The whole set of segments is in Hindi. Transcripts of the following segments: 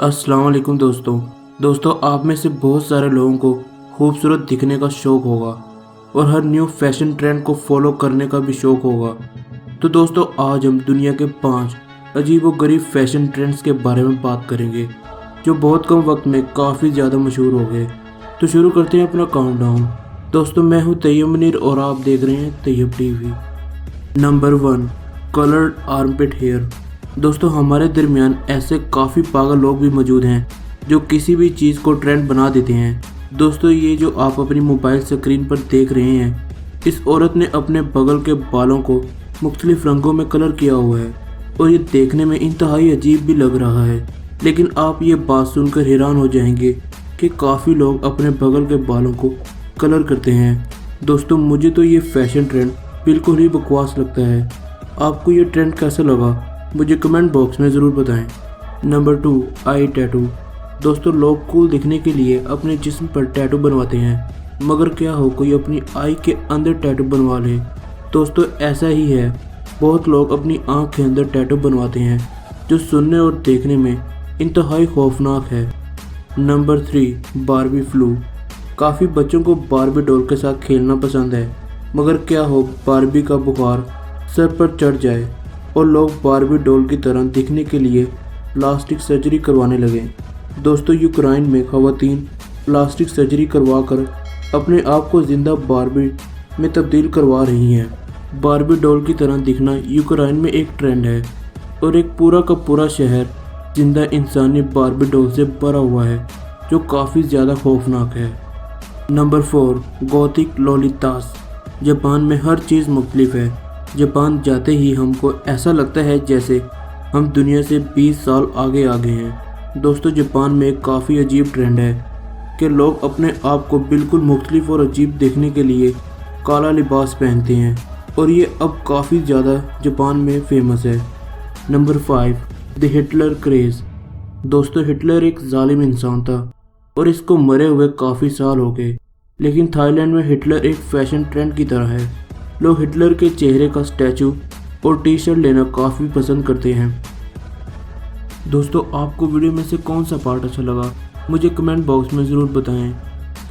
अस्सलाम वालेकुम दोस्तों आप में से बहुत सारे लोगों को खूबसूरत दिखने का शौक़ होगा और हर न्यू फैशन ट्रेंड को फॉलो करने का भी शौक़ होगा। तो दोस्तों आज हम दुनिया के 5 अजीब व गरीब फैशन ट्रेंड्स के बारे में बात करेंगे जो बहुत कम वक्त में काफ़ी ज़्यादा मशहूर हो गए। तो शुरू करते हैं अपना काउंटडाउन। दोस्तों मैं हूँ तैयब मुनीर और आप देख रहे हैं Tayyab TV. Number 1, coloured armpit hair. दोस्तों हमारे दरमियान ऐसे काफ़ी पागल लोग भी मौजूद हैं जो किसी भी चीज़ को ट्रेंड बना देते हैं। दोस्तों ये जो आप अपनी मोबाइल स्क्रीन पर देख रहे हैं, इस औरत ने अपने बगल के बालों को मुख्तलिफ रंगों में कलर किया हुआ है और ये देखने में इंतहाई अजीब भी लग रहा है। लेकिन आप ये बात सुनकर हैरान हो जाएंगे कि काफ़ी लोग अपने बगल के बालों को कलर करते हैं। दोस्तों मुझे तो ये फैशन ट्रेंड बिल्कुल ही बकवास लगता है। आपको ये ट्रेंड कैसा लगा मुझे कमेंट बॉक्स में ज़रूर बताएं। नंबर 2, आई टैटू। दोस्तों लोग कूल दिखने के लिए अपने जिस्म पर टैटू बनवाते हैं, मगर क्या हो कोई अपनी आई के अंदर टैटू बनवा ले। दोस्तों ऐसा ही है, बहुत लोग अपनी आँख के अंदर टैटू बनवाते हैं जो सुनने और देखने में इंतहाई खौफनाक है। Number 3, Barbie flu. काफ़ी बच्चों को बारबी डॉल के साथ खेलना पसंद है, मगर क्या हो बारबी का बुखार सर पर चढ़ जाए और लोग बारबी डॉल की तरह दिखने के लिए प्लास्टिक सर्जरी करवाने लगे। दोस्तों यूक्रेन में ख़वातीन प्लास्टिक सर्जरी करवाकर अपने आप को ज़िंदा बारबी में तब्दील करवा रही हैं। बारबी डॉल की तरह दिखना यूक्रेन में एक ट्रेंड है और एक पूरा का पूरा शहर ज़िंदा इंसानी बारबी डॉल से भरा हुआ है जो काफ़ी ज़्यादा खौफनाक है। Number 4, Gothic लॉलितास। जापान में हर चीज़ मुख्तलिफ है। जापान जाते ही हमको ऐसा लगता है जैसे हम दुनिया से 20 साल आगे आ गए हैं। दोस्तों जापान में एक काफ़ी अजीब ट्रेंड है कि लोग अपने आप को बिल्कुल मुख्तलिफ और अजीब देखने के लिए काला लिबास पहनते हैं और ये अब काफ़ी ज़्यादा जापान में फेमस है। Number 5, the Hitler craze. दोस्तों हिटलर एक जालिम इंसान था और इसको मरे हुए काफ़ी साल हो गए, लेकिन थाईलैंड में हिटलर एक फैशन ट्रेंड की तरह है। लोग हिटलर के चेहरे का स्टैचू और टी शर्ट लेना काफ़ी पसंद करते हैं। दोस्तों आपको वीडियो में से कौन सा पार्ट अच्छा लगा मुझे कमेंट बॉक्स में ज़रूर बताएं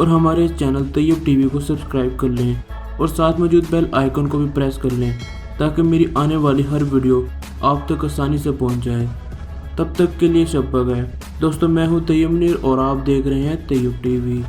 और हमारे चैनल तैयब टीवी को सब्सक्राइब कर लें और साथ मौजूद बेल आइकन को भी प्रेस कर लें ताकि मेरी आने वाली हर वीडियो आप तक आसानी से पहुंच जाए। तब तक के लिए शब बखैर। दोस्तों मैं हूं तैयब मुनीर और आप देख रहे हैं तैयब टीवी।